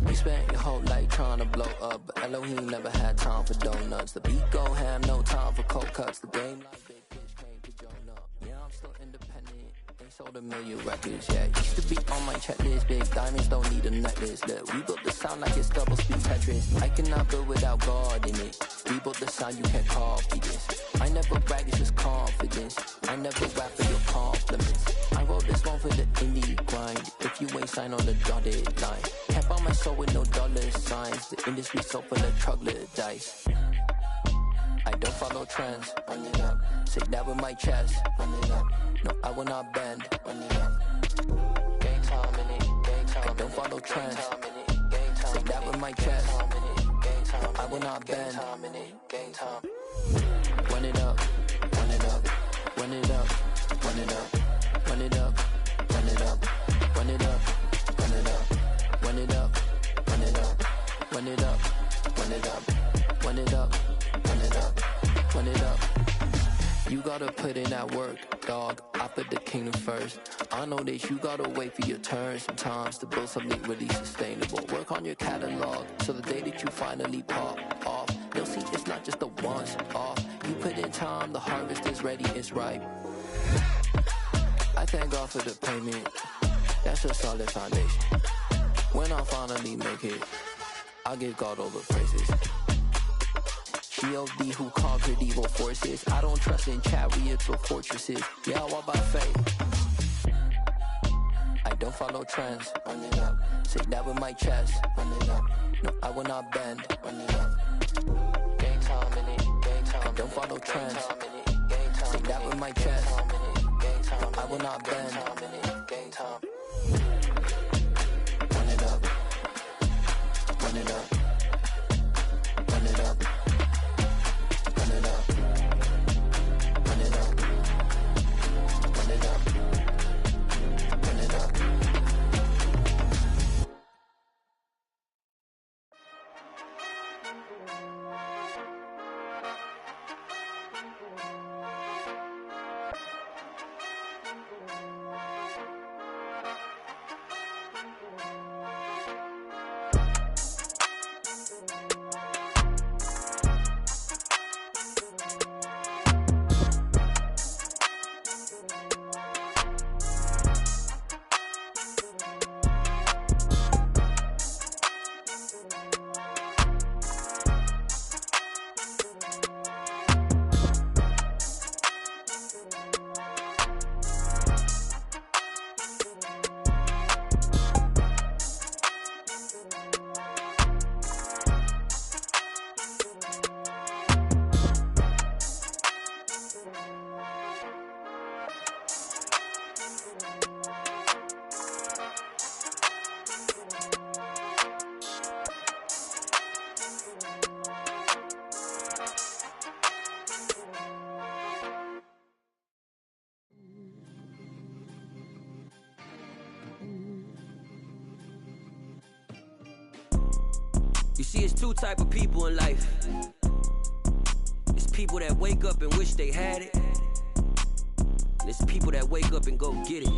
You spent your whole life trying to blow up, but Elohim never had time for donuts. The beat go ham, no time for cold cuts. The game like big pitch came to join up. Yeah, I'm still independent. Ain't sold a million records yet. Used to be on my checklist. Big diamonds don't need a necklace. Look, we built the sound like it's double speed Tetris. I cannot build without God in it. We built the sound, you can't copy this. I never brag, it's just confidence. I never rap for your compliments. I wrote this one for the indie grind. If you ain't signed on the dotted line, can't buy my soul with no dollar signs. The industry so full of troglodytes. I don't follow trends. Run it up. Say that with my chest. Run it up. No, I will not bend. Run it up. Gang time in it. Gang time. I don't follow trends. Say that with my chest. No, I will not bend. Gang time. Run it up. Run it up. Run it up. Run it up. Run it up. Run it up. Run it up. Run it up. Run it up. Run it up. Run it up. Run it up. Run it up. Run it up. Run it up. You gotta put in that work, dog. I put the kingdom first. I know that you gotta wait for your turn sometimes to build something really sustainable. Work on your catalog so the day that you finally pop off, they'll see it's not just a once off. You put in time, the harvest is ready, it's ripe. I thank God for the payment. That's a solid foundation. When I finally make it, I give God all the praises. G.O.D. who conquered evil forces. I don't trust in chariots or fortresses. Yeah, I walk by faith. I don't follow trends. Run it up. Say that with my chest. Run it up. No, I will not bend. Run it up. Gang time in it. Gang time. I don't follow trends. Say that with my chest. No, I will not bend. Gang time. Run it up. Run it up. Run it up. Run it up. Run it up. Run it up. Run it up. You see, it's two type of people in life. It's people that wake up and wish they had it. And it's people that wake up and go get it.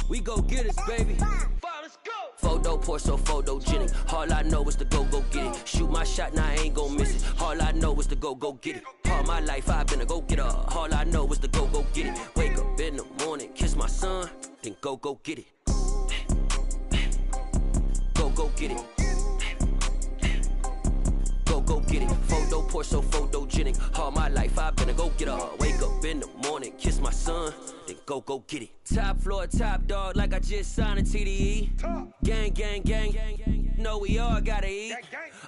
We go get it, baby. Let's go. Photo poor, so photogenic. All I know is to go get it. Shoot my shot, now I ain't gon' miss it. All I know is to go get it. All my life I've been a go-getter. All I know is to go get it. Wake up in the morning, kiss my son, then go get it. Go get it. Go get it. Photo poor, so photogenic. All my life I've been a go-getter. Wake up in the morning, kiss my son, then go get it. Top floor, top dog, like I just signed a TDE. Gang, gang, gang, gang, gang. Know we all gotta eat.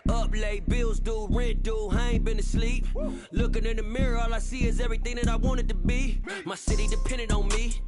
Up late, bills due, rent due, I ain't been asleep. Looking in the mirror, all I see is everything that I wanted to be. My city depended on me,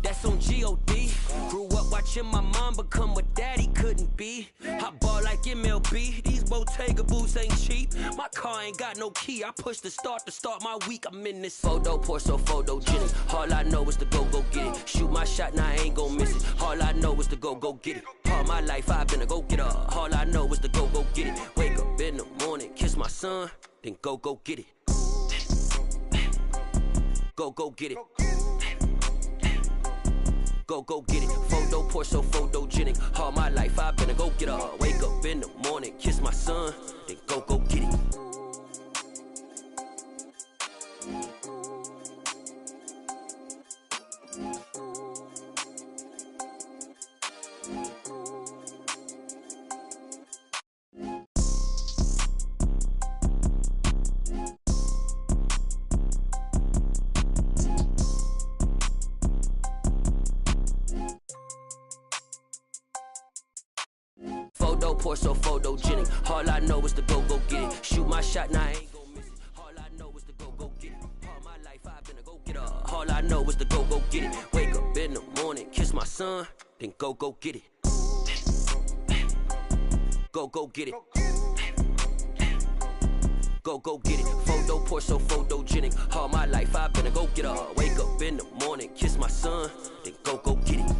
that's on G.O.D. Grew up watching my mom become what daddy couldn't be. I ball like MLB, these Bottega boots ain't cheap. My car ain't got no key, I push the start to start my week. I'm in this photo poor, so photogenic. All I know is to go get it. Shoot my shot, now I ain't gon' miss it. All I know is to go get it. All my life I've been a go-getter. All I know is to go get it. Wake up in the morning, kiss my son, then go get it. Go get it. go get it. Photo Porsche, so photogenic. All my life I've been a go-getter. Wake up in the morning, kiss my son, then go get it. Photo Porsche, so photogenic. All I know is to go get it. Shoot my shot, now I ain't gon' miss it. All I know is to go get it. All my life I've been a go-getter. All I know is to go get it. Wake up in the morning, kiss my son, then go get it. Go get it. Go get it. Photo Porsche, so photogenic. All my life I've been a go-getter. Wake up in the morning, kiss my son, then go get it.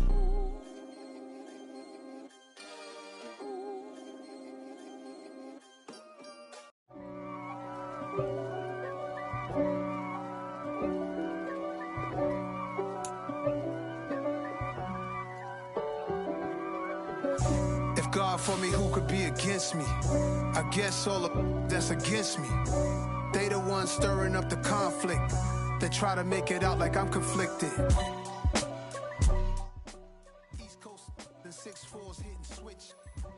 If God for me, who could be against me? I guess all the that's against me. They the ones stirring up the conflict. They try to make it out like I'm conflicted. East Coast, the 6-4's hitting switch.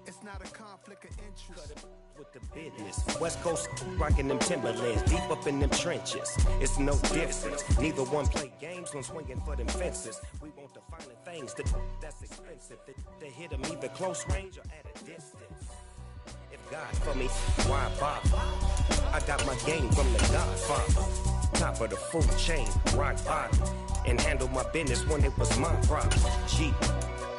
It's not a conflict of interest. With the business, West Coast rocking them Timberlands, deep up in them trenches. It's no difference. Neither one play games when swinging for them fences. We want the finer things that's expensive. They hit them either close range or at a distance. If God for me, why bother? I got my game from the Godfather. Top of the food chain, rock bottom, and handle my business when it was my problem. Jeep.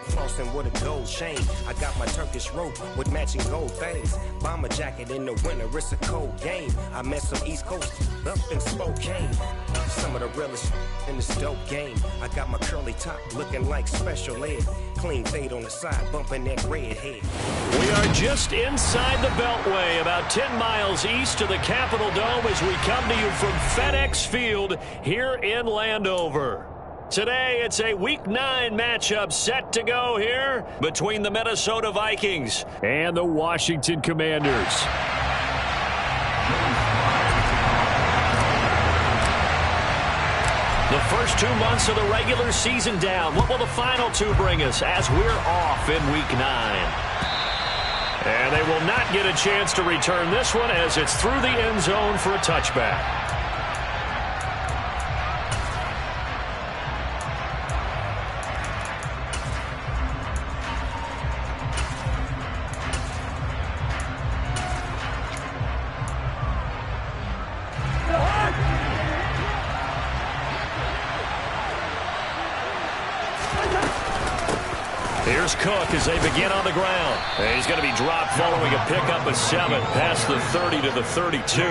Flossing with a gold chain. I got my Turkish rope with matching gold things. Bomber jacket in the winter, it's a cold game. I met some East Coast up in Spokane. Some of the realest in this dope game. I got my curly top looking like special ed. Clean fade on the side, bumping that red head. We are just inside the Beltway, about 10 miles east of the Capitol Dome as we come to you from FedEx Field here in Landover. Today, it's a Week 9 matchup set to go here between the Minnesota Vikings and the Washington Commanders. The first 2 months of the regular season down. What will the final 2 bring us as we're off in Week 9? And they will not get a chance to return this one as it's through the end zone for a touchback. Here's Cook as they begin on the ground. And he's going to be dropped following a pickup of 7 past the 30 to the 32.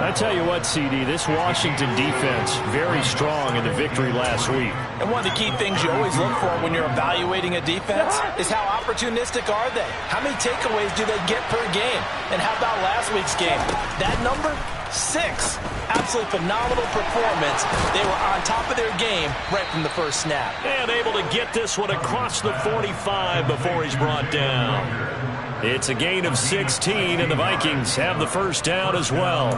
I tell you what, CD, this Washington defense, very strong in the victory last week. And one of the key things you always look for when you're evaluating a defense is how opportunistic are they? How many takeaways do they get per game? And how about last week's game? That number? 6. Absolutely phenomenal performance. They were on top of their game right from the first snap. And able to get this one across the 45 before he's brought down. It's a gain of 16, and the Vikings have the first down as well.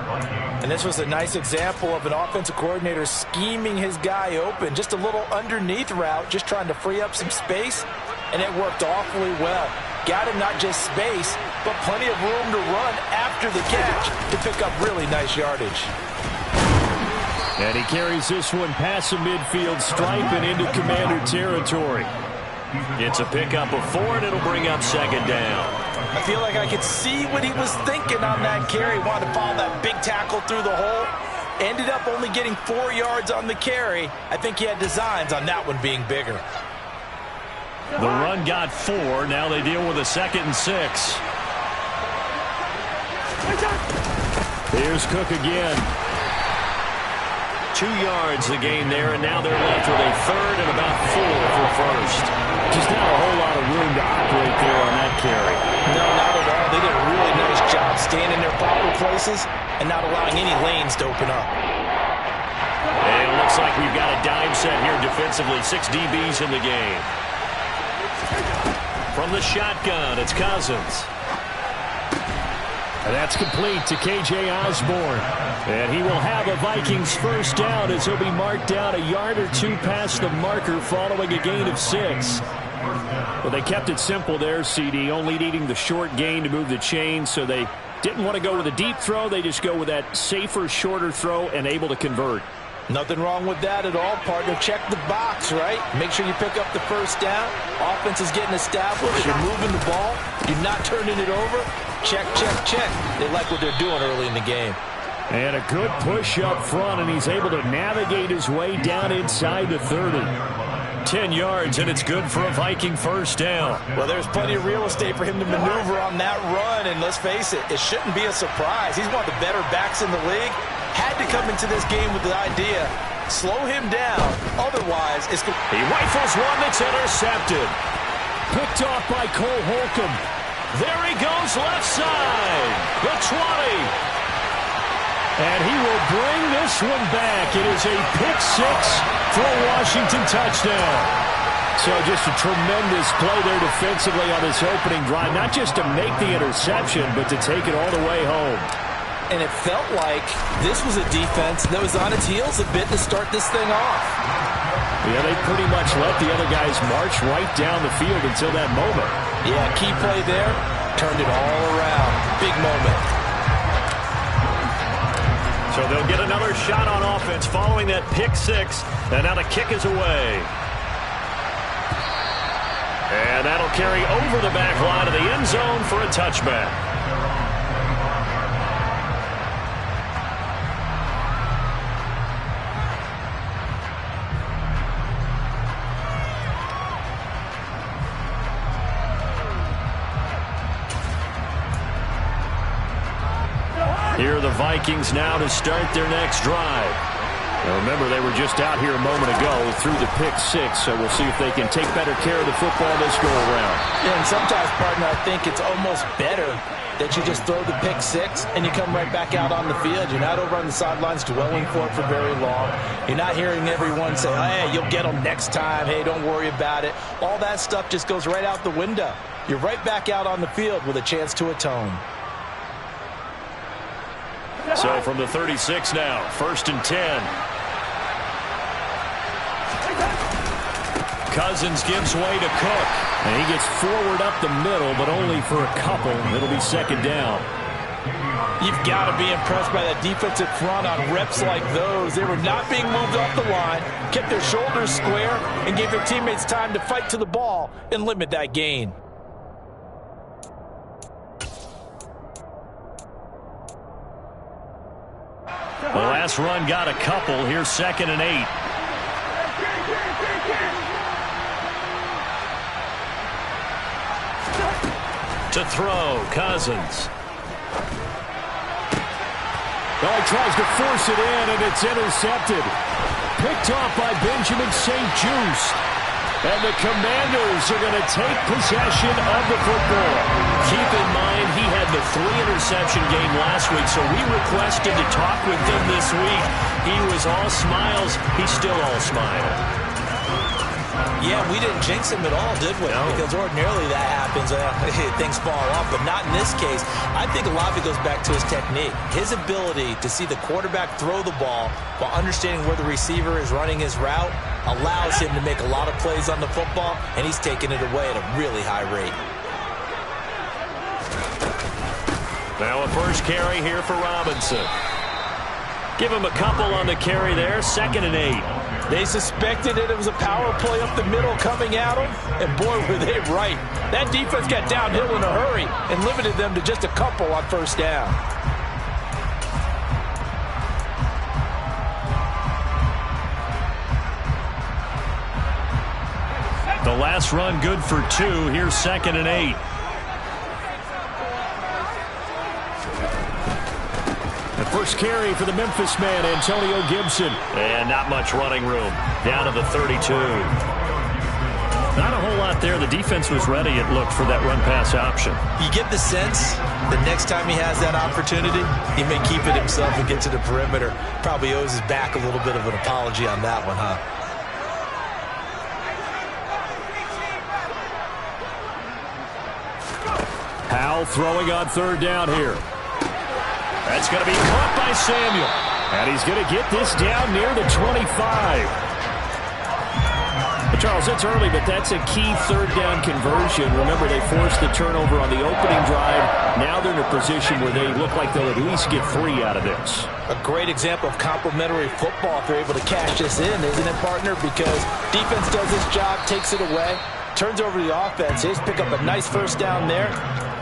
And this was a nice example of an offensive coordinator scheming his guy open. Just a little underneath route, just trying to free up some space, and it worked awfully well. Got him not just space, but plenty of room to run after the catch to pick up really nice yardage. And he carries this one past the midfield stripe and into Commander territory. It's a pickup of 4, and it'll bring up second down. I feel like I could see what he was thinking on that carry. Wanted to follow that big tackle through the hole. Ended up only getting 4 yards on the carry. I think he had designs on that one being bigger. The run got 4. Now they deal with a 2nd and 6. Here's Cook again. 2 yards the gain there, and now they're left with a 3rd and about 4 for first. Just not a whole lot of room to operate there on that carry. No, not at all. They did a really nice job staying in their proper places and not allowing any lanes to open up. And looks like we've got a dime set here defensively. 6 DBs in the game. From the shotgun, it's Cousins. And that's complete to K.J. Osborne. And he will have a Vikings first down as he'll be marked down a yard or two past the marker following a gain of 6. Well, they kept it simple there, CD, only needing the short gain to move the chain, so they didn't want to go with a deep throw. They just go with that safer, shorter throw and able to convert. Nothing wrong with that at all, partner. Check the box, right? Make sure you pick up the first down. Offense is getting established. You're moving the ball. You're not turning it over. Check, check, check. They like what they're doing early in the game. And a good push up front, and he's able to navigate his way down inside the 30. 10 yards, and it's good for a Viking first down. Well, there's plenty of real estate for him to maneuver on that run, and let's face it, it shouldn't be a surprise. He's one of the better backs in the league. Had to come into this game with the idea, slow him down, otherwise it's going to... He rifles one that's intercepted. Picked off by Cole Holcomb. There he goes left side, the 20. And he will bring this one back. It is a pick 6 for a Washington touchdown. So just a tremendous play there defensively on this opening drive. Not just to make the interception, but to take it all the way home. And it felt like this was a defense that was on its heels a bit to start this thing off. Yeah, they pretty much let the other guys march right down the field until that moment. Yeah, key play there. Turned it all around. Big moment. So they'll get another shot on offense following that pick 6. And now the kick is away. And that'll carry over the back line of the end zone for a touchback. Here are the Vikings now to start their next drive. Now remember, they were just out here a moment ago through the pick 6, so we'll see if they can take better care of the football this go-around. Yeah, and sometimes, partner, I think it's almost better that you just throw the pick 6 and you come right back out on the field. You're not over on the sidelines dwelling for it for very long. You're not hearing everyone say, hey, you'll get them next time. Hey, don't worry about it. All that stuff just goes right out the window. You're right back out on the field with a chance to atone. So from the 36 now, 1st and 10. Cousins gives way to Cook. And he gets forward up the middle, but only for a couple. It'll be 2nd down. You've got to be impressed by that defensive front on reps like those. They were not being moved off the line, kept their shoulders square, and gave their teammates time to fight to the ball and limit that gain. The last run got a couple. Here's 2nd and 8. To throw, Cousins. Oh, he tries to force it in, and it's intercepted. Picked off by Benjamin St-Juste. And the Commanders are going to take possession of the football. Keep in mind, he had the 3-interception game last week, so we requested to talk with him this week. He was all smiles. He's still all smile. Yeah, we didn't jinx him at all, did we? No. Because ordinarily that happens. Things fall off, but not in this case. I think a lot of it goes back to his technique. His ability to see the quarterback throw the ball while understanding where the receiver is running his route allows him to make a lot of plays on the football, and he's taking it away at a really high rate. Now a first carry here for Robinson. Give him a couple on the carry there. 2nd and 8. They suspected it was a power play up the middle coming at them, and boy, were they right. That defense got downhill in a hurry and limited them to just a couple on 1st down. The last run good for 2. Here's 2nd and 8. The first carry for the Memphis man, Antonio Gibson. And not much running room. Down to the 32. Not a whole lot there. The defense was ready, it looked, for that run-pass option. You get the sense the next time he has that opportunity, he may keep it himself and get to the perimeter. Probably owes his back a little bit of an apology on that one, huh? Howell throwing on third down here. That's going to be caught by Samuel. And he's going to get this down near the 25. But Charles, it's early, but that's a key third down conversion. Remember, they forced the turnover on the opening drive. Now they're in a position where they look like they'll at least get 3 out of this. A great example of complementary football if they're able to cash this in, isn't it, partner? Because defense does its job, takes it away, turns over the offense. They just pick up a nice first down there.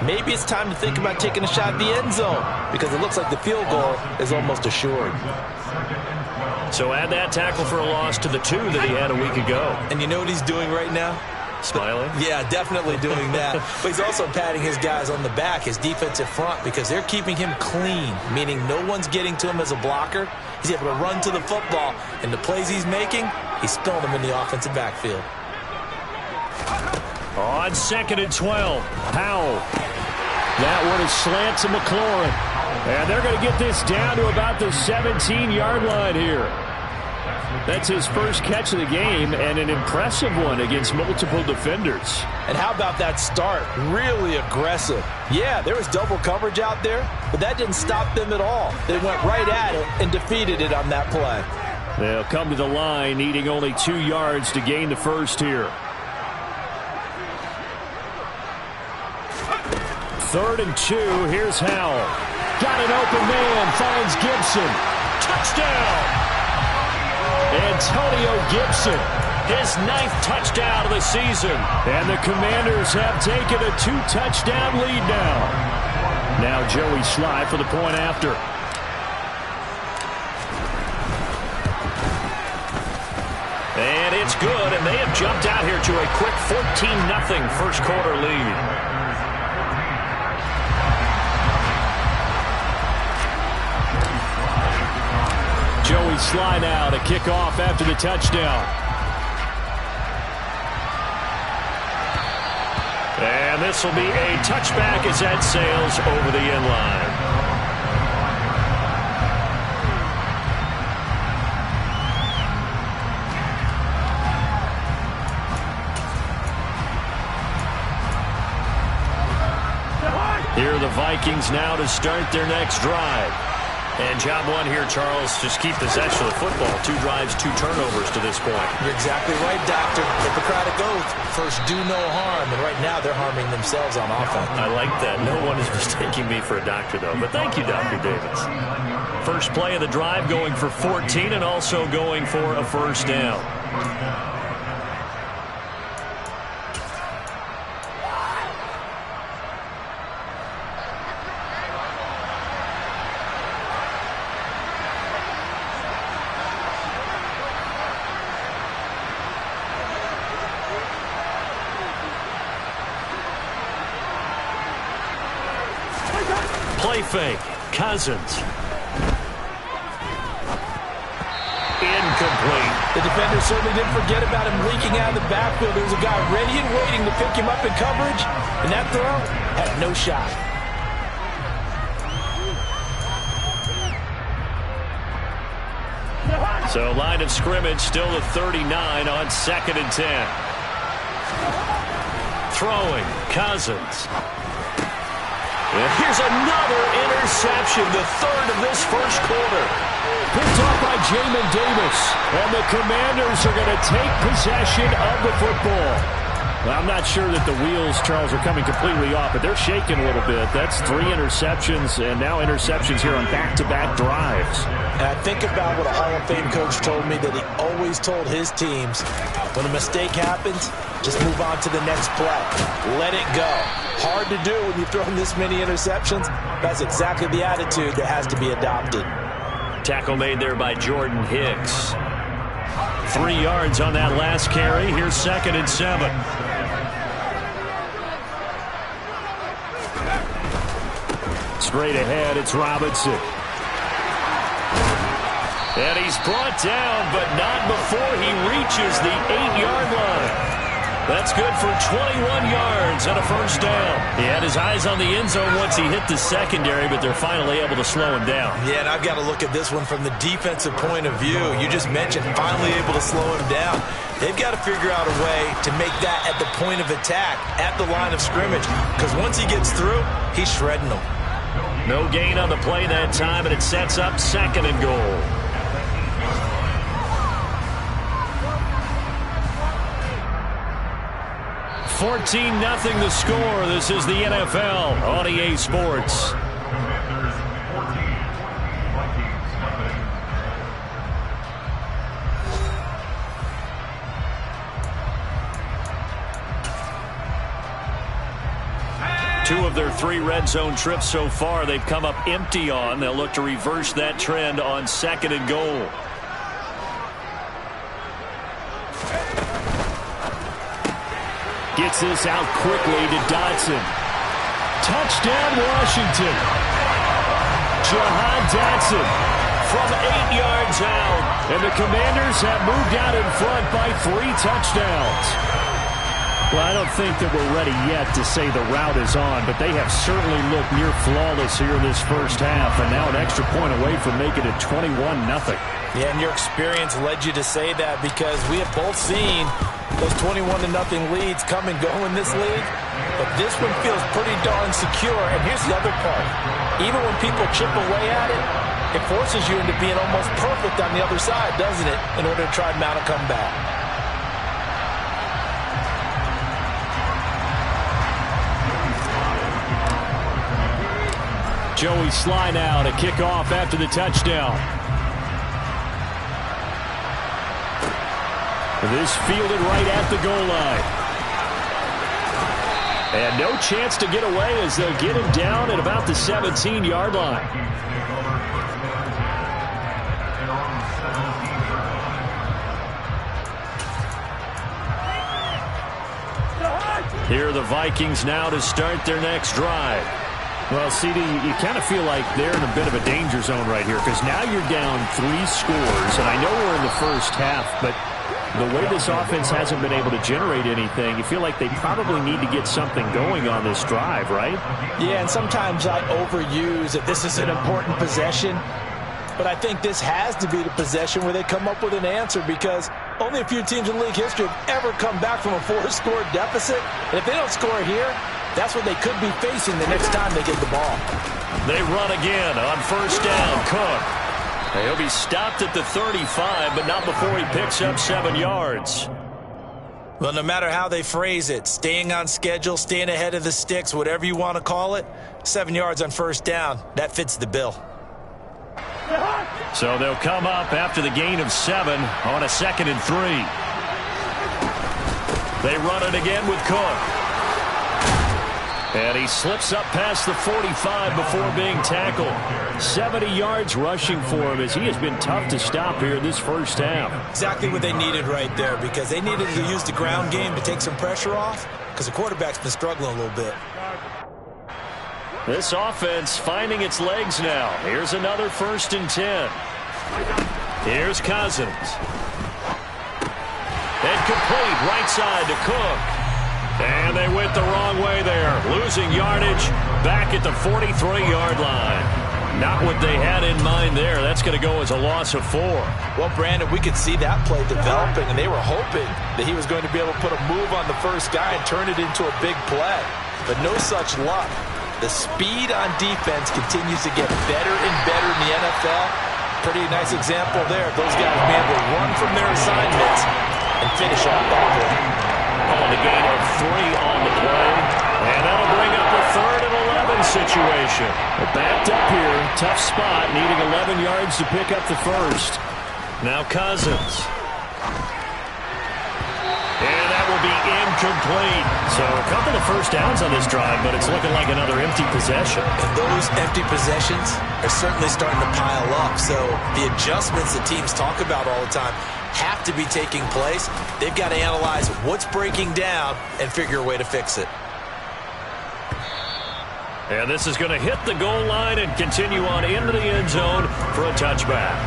Maybe it's time to think about taking a shot at the end zone because it looks like the field goal is almost assured. So add that tackle for a loss to the 2 that he had a week ago. And you know what he's doing right now? Smiling? Yeah, definitely doing that. But he's also patting his guys on the back, his defensive front, because they're keeping him clean, meaning no one's getting to him as a blocker. He's able to run to the football, and the plays he's making, he's spilling them in the offensive backfield. On 2nd and 12, Howell. That one is slant to McLaurin. And they're going to get this down to about the 17-yard line here. That's his first catch of the game, and an impressive one against multiple defenders. And how about that start? Really aggressive. Yeah, there was double coverage out there, but that didn't stop them at all. They went right at it and defeated it on that play. They'll come to the line, needing only 2 yards to gain the first here. 3rd and 2, here's Howell. Got an open man, finds Gibson. Touchdown! Antonio Gibson, his 9th touchdown of the season. And the Commanders have taken a 2-touchdown lead now. Now Joey Slye for the point after. And it's good, and they have jumped out here to a quick 14-0 first quarter lead. Joey Slye now to kick off after the touchdown. And this will be a touchback as that sails over the end line. Here are the Vikings now to start their next drive. And job one here, Charles, just keep possession of the football. 2 drives, 2 turnovers to this point. You're exactly right, Doctor. Hippocratic oath. First, do no harm. And right now, they're harming themselves on offense. I like that. No one is mistaking me for a doctor, though. But thank you, Dr. Davis. First play of the drive going for 14 and also going for a first down. Play fake. Cousins. Incomplete. The defender certainly didn't forget about him leaking out of the backfield. There was a guy ready and waiting to pick him up in coverage, and that throw had no shot. So line of scrimmage still at 39 on 2nd and 10. Throwing. Cousins. And here's another interception, the 3rd of this first quarter. Picked off by Jamin Davis. And the Commanders are going to take possession of the football. Well, I'm not sure that the wheels, Charles, are coming completely off, but they're shaking a little bit. That's 3 interceptions, and now interceptions here on back-to-back drives. And I think about what a Hall of Fame coach told me that he always told his teams, when a mistake happens, just move on to the next play. Let it go. Hard to do when you throw this many interceptions. That's exactly the attitude that has to be adopted. Tackle made there by Jordan Hicks. 3 yards on that last carry. Here's 2nd and 7. Straight ahead, it's Robinson. And he's brought down, but not before he reaches the 8-yard line. That's good for 21 yards and a first down. He had his eyes on the end zone once he hit the secondary, but they're finally able to slow him down. Yeah, and I've got to look at this one from the defensive point of view. You just mentioned finally able to slow him down. They've got to figure out a way to make that at the point of attack, at the line of scrimmage, because once he gets through, he's shredding them. No gain on the play that time, and it sets up 2nd and goal. 14-0 the score. This is the NFL on EA Sports. Two of their 3 red zone trips so far they've come up empty on. They'll look to reverse that trend on 2nd and goal. Gets this out quickly to Dotson. Touchdown, Washington. Jahan Dotson from 8 yards out. And the Commanders have moved out in front by 3 touchdowns. Well, I don't think that we're ready yet to say the route is on, but they have certainly looked near flawless here in this first half, and now an extra point away from making it 21-0. Yeah, and your experience led you to say that because we have both seen those 21-0 leads come and go in this league, but this one feels pretty darn secure. And here's the other part. Even when people chip away at it, it forces you into being almost perfect on the other side, doesn't it, in order to try and mount a comeback. Joey Sly now to kick off after the touchdown. This fielded right at the goal line. And no chance to get away as they'll get him down at about the 17-yard line. Here are the Vikings now to start their next drive. Well, CD, you kind of feel like they're in a bit of a danger zone right here because now you're down 3 scores, and I know we're in the first half, but the way this offense hasn't been able to generate anything, you feel like they probably need to get something going on this drive, right? Yeah, and sometimes I overuse that this is an important possession, but I think this has to be the possession where they come up with an answer because only a few teams in league history have ever come back from a 4-score deficit, and if they don't score here, that's what they could be facing the next time they get the ball. They run again on first down. Cook. He'll be stopped at the 35, but not before he picks up 7 yards. Well, no matter how they phrase it, staying on schedule, staying ahead of the sticks, whatever you want to call it, 7 yards on first down, that fits the bill. So they'll come up after the gain of 7 on a 2nd and 3. They run it again with Cook. And he slips up past the 45 before being tackled. 70 yards rushing for him as he has been tough to stop here this first half. Exactly what they needed right there because they needed to use the ground game to take some pressure off because the quarterback's been struggling a little bit. This offense finding its legs now. Here's another 1st and 10. Here's Cousins. And complete right side to Cook. And they went the wrong way there. Losing yardage back at the 43-yard line. Not what they had in mind there. That's going to go as a loss of 4. Well, Brandon, we could see that play developing, and they were hoping that he was going to be able to put a move on the first guy and turn it into a big play. But no such luck. The speed on defense continues to get better and better in the NFL. Pretty nice example there. Those guys being able to run from their assignments and finish off that play. On the gain of 3 on the play. And that'll bring up a 3rd and 11 situation. Well, backed up here. Tough spot. Needing 11 yards to pick up the first. Now Cousins. And that will be incomplete. So a couple of first downs on this drive, but it's looking like another empty possession. And those empty possessions are certainly starting to pile up. So the adjustments that teams talk about all the time have to be taking place. They've got to analyze what's breaking down and figure a way to fix it. And this is going to hit the goal line and continue on into the end zone for a touchback.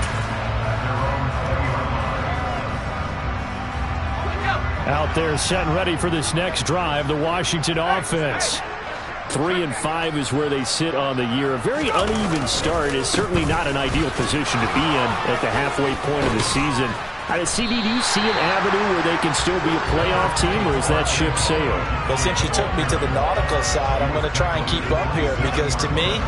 Out there set and ready for this next drive, the Washington offense. 3-5 is where they sit on the year. A very uneven start is certainly not an ideal position to be in at the halfway point of the season. CD, do you see an avenue where they can still be a playoff team, or is that ship sailed? Well, since you took me to the nautical side, I'm going to try and keep up here because to me,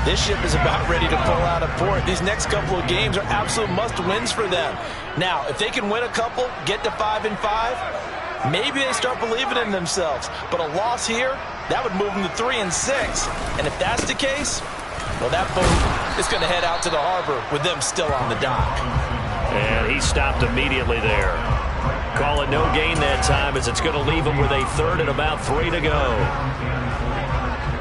this ship is about ready to pull out of port. These next couple of games are absolute must-wins for them. Now, if they can win a couple, get to 5-5, maybe they start believing in themselves. But a loss here, that would move them to 3-6. And if that's the case, well, that boat is going to head out to the harbor with them still on the dock. And he stopped immediately there. Call it no gain that time as it's going to leave them with a third and about 3 to go.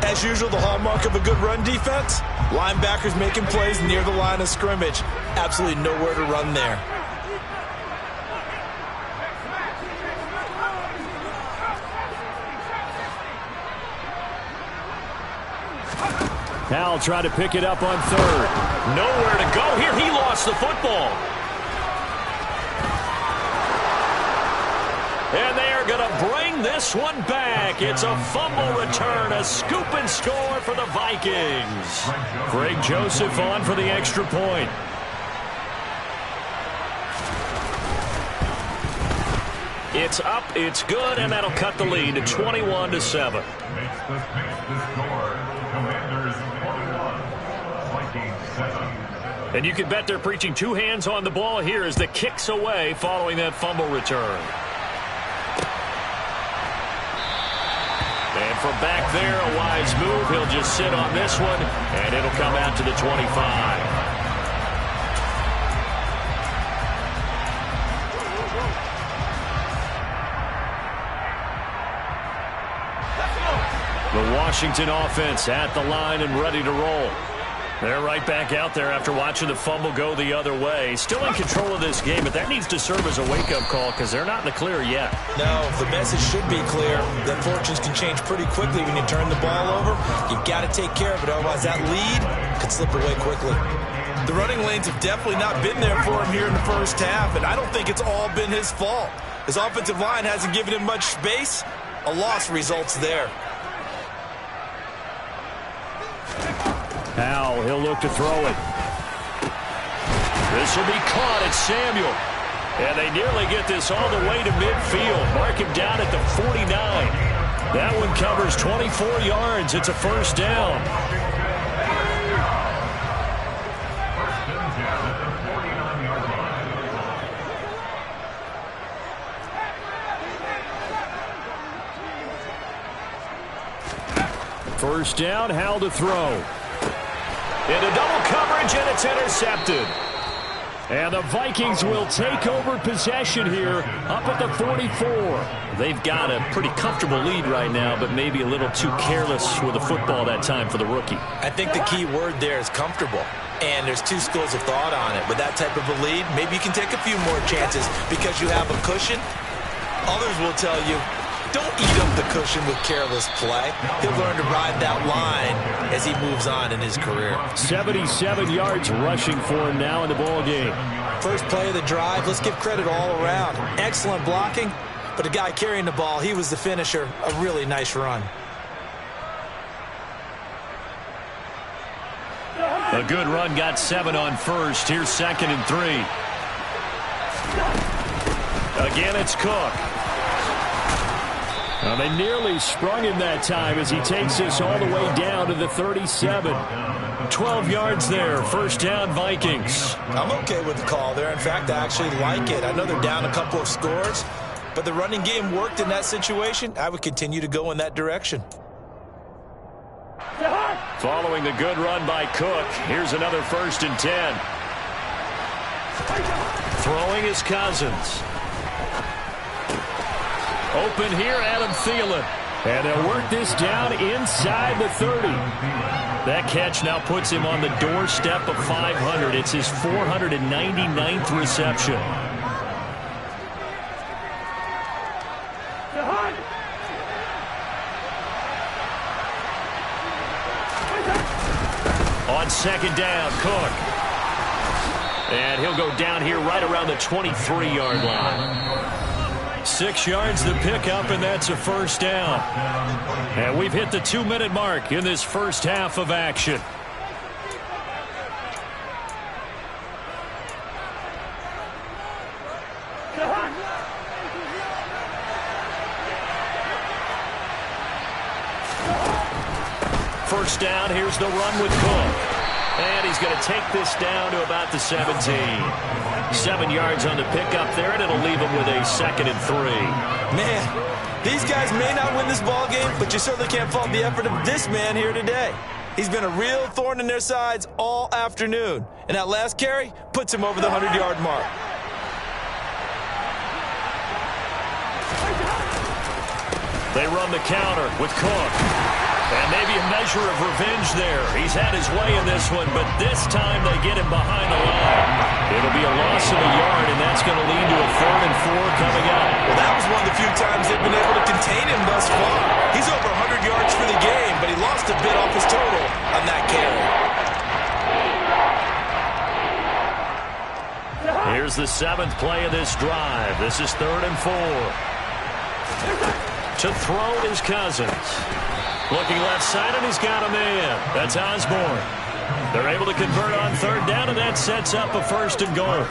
As usual, the hallmark of a good run defense, linebackers making plays near the line of scrimmage. Absolutely nowhere to run there. Howell tried to pick it up on third. Nowhere to go here. He lost the football. And they are going to bring this one back. It's a fumble return, a scoop and score for the Vikings. Greg Joseph on for the extra point. It's up, it's good, and that'll cut the lead to 21-7. And you can bet they're preaching two hands on the ball here as the kick's away following that fumble return. And from back there, a wise move. He'll just sit on this one, and it'll come out to the 25. The Washington offense at the line and ready to roll. They're right back out there after watching the fumble go the other way. Still in control of this game, but that needs to serve as a wake-up call because they're not in the clear yet. No, the message should be clear that fortunes can change pretty quickly when you turn the ball over. You've got to take care of it, otherwise that lead could slip away quickly. The running lanes have definitely not been there for him here in the first half, and I don't think it's all been his fault. His offensive line hasn't given him much space. A loss results there. Howell, he'll look to throw it. This will be caught at Samuel. And they nearly get this all the way to midfield. Mark him down at the 49. That one covers 24 yards. It's a first down. First down, Howell to throw. Into double coverage, and it's intercepted. And the Vikings will take over possession here up at the 44. They've got a pretty comfortable lead right now, but maybe a little too careless with the football that time for the rookie. I think the key word there is comfortable. And there's two schools of thought on it. With that type of a lead, maybe you can take a few more chances because you have a cushion. Others will tell you, don't eat up the cushion with careless play. He'll learn to ride that line as he moves on in his career. 77 yards rushing for him now in the ball game. First play of the drive, let's give credit all around. Excellent blocking, but the guy carrying the ball, he was the finisher. A really nice run. A good run, got 7 on first. Here's 2nd and 3. Again, it's Cook. Well, they nearly sprung him that time as he takes this all the way down to the 37. 12 yards there. First down, Vikings. I'm okay with the call there. In fact, I actually like it. I know they're down a couple of scores, but the running game worked in that situation. I would continue to go in that direction. Following the good run by Cook, here's another 1st and 10. Throwing is Cousins. Open here, Adam Thielen. And they'll work this down inside the 30. That catch now puts him on the doorstep of 500. It's his 499th reception. On 2nd down, Cook. And he'll go down here right around the 23-yard line. 6 yards to pick up, and that's a first down. And we've hit the 2-minute mark in this first half of action. First down, here's the run with Cook. And he's going to take this down to about the 17. 7 yards on the pickup there, and it'll leave him with a 2nd and 3. Man, these guys may not win this ball game, but you certainly can't fault the effort of this man here today. He's been a real thorn in their sides all afternoon. And that last carry puts him over the 100-yard mark. They run the counter with Cook. And maybe a measure of revenge there. He's had his way in this one, but this time they get him behind the line. It'll be a loss of a yard, and that's going to lead to a 3rd and 4 coming up. Well, that was one of the few times they've been able to contain him thus far. He's over 100 yards for the game, but he lost a bit off his total on that carry. Here's the 7th play of this drive. This is 3rd and 4. To throw is Cousins. Looking left side, and he's got a man. That's Osborne. They're able to convert on 3rd down, and that sets up a 1st and goal.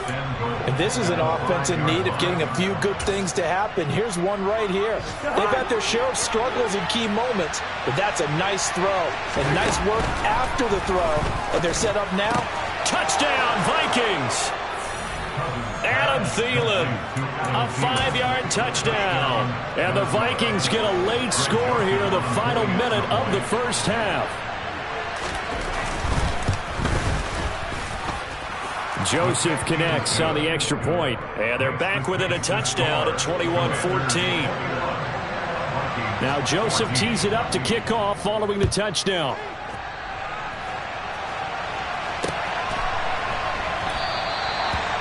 And this is an offense in need of getting a few good things to happen. Here's one right here. They've had their share of struggles in key moments, but that's a nice throw. And nice work after the throw. And they're set up now. Touchdown, Vikings! Adam Thielen, a 5-yard touchdown. And the Vikings get a late score here, the final minute of the first half. Joseph connects on the extra point, and they're back within a touchdown at 21-14. Now Joseph tees it up to kick off following the touchdown.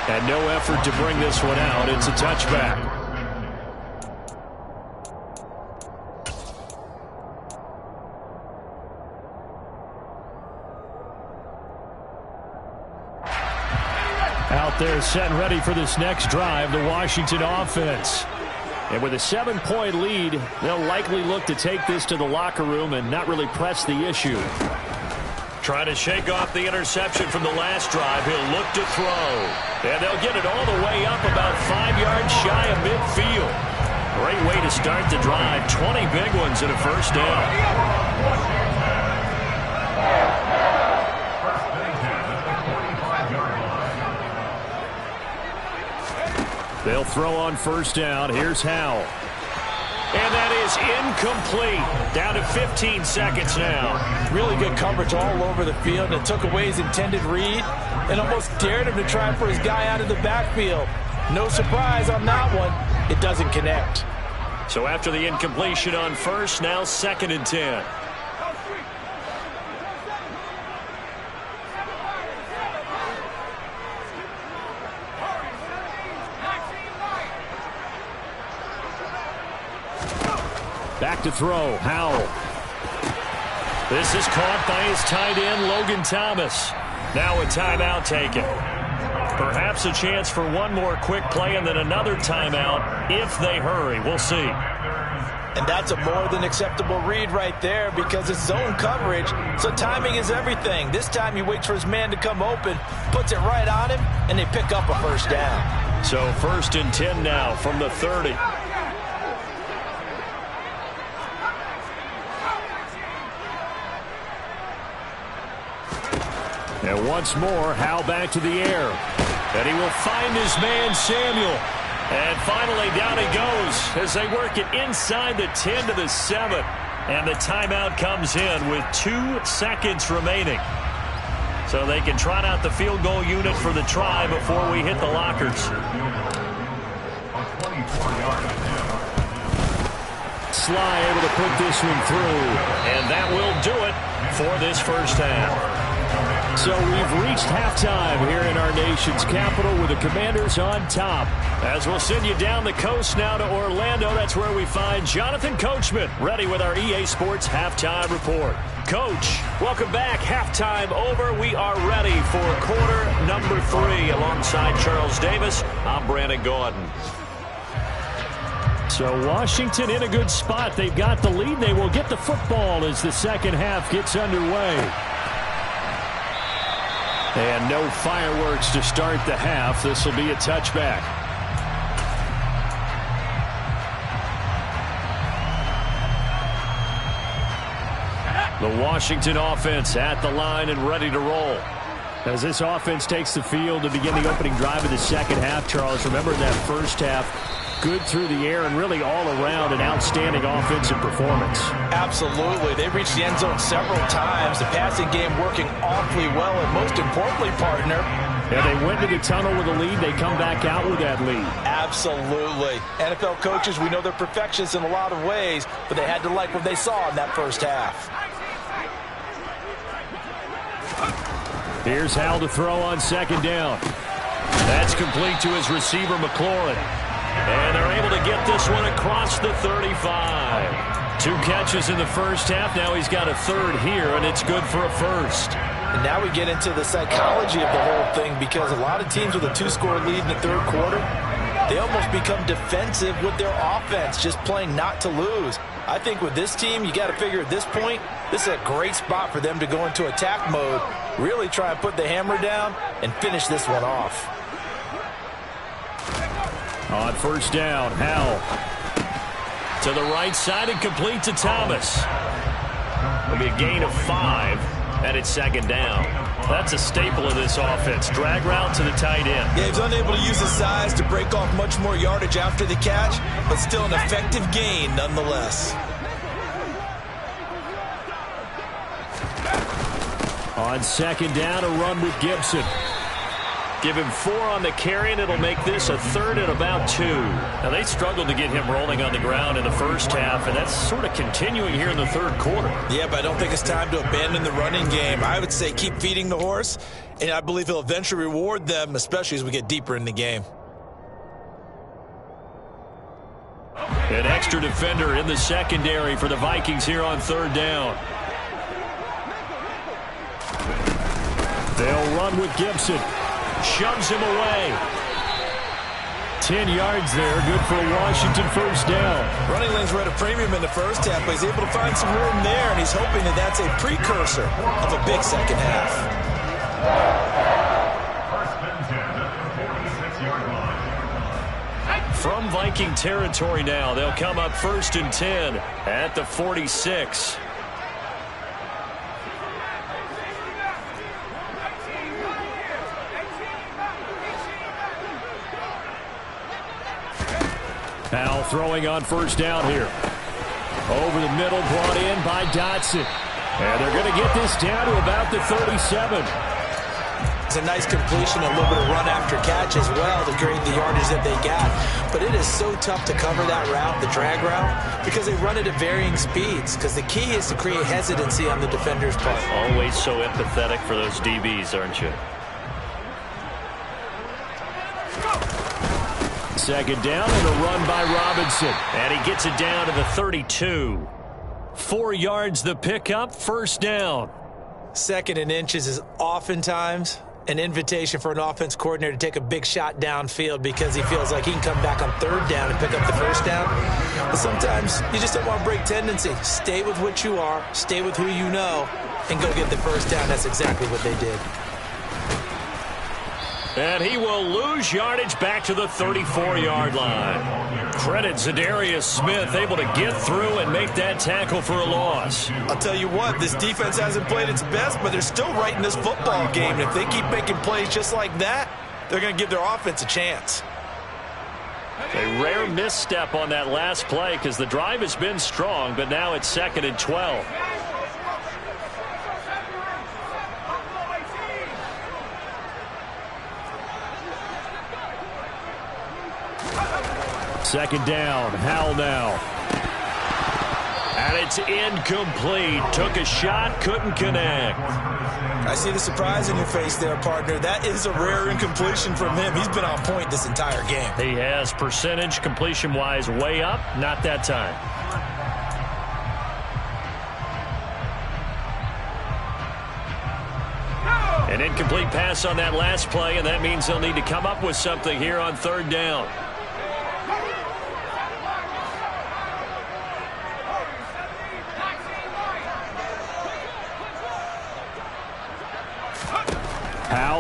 And no effort to bring this one out. It's a touchback. Out there set and ready for this next drive, the Washington offense. And with a 7-point lead, they'll likely look to take this to the locker room and not really press the issue. Trying to shake off the interception from the last drive. He'll look to throw. And they'll get it all the way up about 5 yards shy of midfield. Great way to start the drive. 20 big ones and a first down. They'll throw on first down. Here's Howell. And that is incomplete. Down to 15 seconds now. Really good coverage all over the field. It took away his intended read and almost dared him to try for his guy out of the backfield. No surprise on that one. It doesn't connect. So after the incompletion on first, now 2nd and 10. Back to throw, Howell. This is caught by his tight end, Logan Thomas. Now a timeout taken. Perhaps a chance for one more quick play and then another timeout if they hurry. We'll see. And that's a more than acceptable read right there because it's zone coverage, so timing is everything. This time he waits for his man to come open, puts it right on him, and they pick up a first down. So 1st and 10 now from the 30. And once more, Howell back to the air. And he will find his man, Samuel. And finally, down he goes as they work it inside the 10 to the 7. And the timeout comes in with 2 seconds remaining. So they can trot out the field goal unit for the try before we hit the lockers. Sly able to put this one through. And that will do it for this first half. So we've reached halftime here in our nation's capital with the Commanders on top. As we'll send you down the coast now to Orlando, that's where we find Jonathan Coachman ready with our EA Sports Halftime Report. Coach, welcome back. Halftime over. We are ready for quarter number 3. Alongside Charles Davis, I'm Brandon Gaudin. So Washington in a good spot. They've got the lead. They will get the football as the second half gets underway. And no fireworks to start the half. This will be a touchback. The Washington offense at the line and ready to roll. As this offense takes the field to begin the opening drive of the second half, Charles, remember that first half, good through the air and really all around an outstanding offensive performance. Absolutely. They reached the end zone several times. The passing game working awfully well, and most importantly, partner, yeah, they went to the tunnel with a lead. They come back out with that lead. Absolutely. NFL coaches, we know they're perfectionists in a lot of ways, but they had to like what they saw in that first half. Here's Hal to throw on second down. That's complete to his receiver, McLaurin. And they're able to get this one across the 35. 2 catches in the first half. Now he's got a third here, and it's good for a first. And now we get into the psychology of the whole thing, because a lot of teams with a 2-score lead in the third quarter, they almost become defensive with their offense, just playing not to lose. I think with this team, you got to figure at this point, this is a great spot for them to go into attack mode, really try and put the hammer down and finish this one off. On first down, Howell to the right side and complete to Thomas. It'll be a gain of 5, and it's second down. That's a staple of this offense. Drag route to the tight end. Yeah, he's unable to use his size to break off much more yardage after the catch, but still an effective gain nonetheless. On second down, a run with Gibson. Give him 4 on the carry, and it'll make this a third and about 2. Now, they struggled to get him rolling on the ground in the first half, and that's sort of continuing here in the third quarter. Yeah, but I don't think it's time to abandon the running game. I would say keep feeding the horse, and I believe he'll eventually reward them, especially as we get deeper in the game. An extra defender in the secondary for the Vikings here on third down. They'll run with Gibson. Shoves him away. 10 yards there. Good for a Washington first down. Running lanes were at a premium in the first half, but he's able to find some room there, and he's hoping that that's a precursor of a big second half. From Viking territory now, they'll come up 1st and 10 at the 46. Now throwing on first down here. Over the middle, brought in by Dotson. And they're going to get this down to about the 37. It's a nice completion, a little bit of run after catch as well to create the yardage that they got. But it is so tough to cover that route, the drag route, because they run it at varying speeds. Because the key is to create hesitancy on the defender's part. Always so empathetic for those DBs, aren't you? Second down and a run by Robinson. And he gets it down to the 32. 4 yards the pickup, first down. 2nd and inches is oftentimes an invitation for an offense coordinator to take a big shot downfield because he feels like he can come back on third down and pick up the first down. But sometimes you just don't want to break tendency. Stay with what you are, stay with who you know, and go get the first down. That's exactly what they did. And he will lose yardage back to the 34-yard line. Credit Zadarius Smith, able to get through and make that tackle for a loss. I'll tell you what, this defense hasn't played its best, but they're still right in this football game. And if they keep making plays just like that, they're going to give their offense a chance. A rare misstep on that last play because the drive has been strong, but now it's 2nd and 12. Second down, Howell now. And it's incomplete. Took a shot, couldn't connect. I see the surprise in your face there, partner. That is a rare incompletion from him. He's been on point this entire game. He has, percentage completion-wise way up, not that time. An incomplete pass on that last play, and that means they'll need to come up with something here on third down.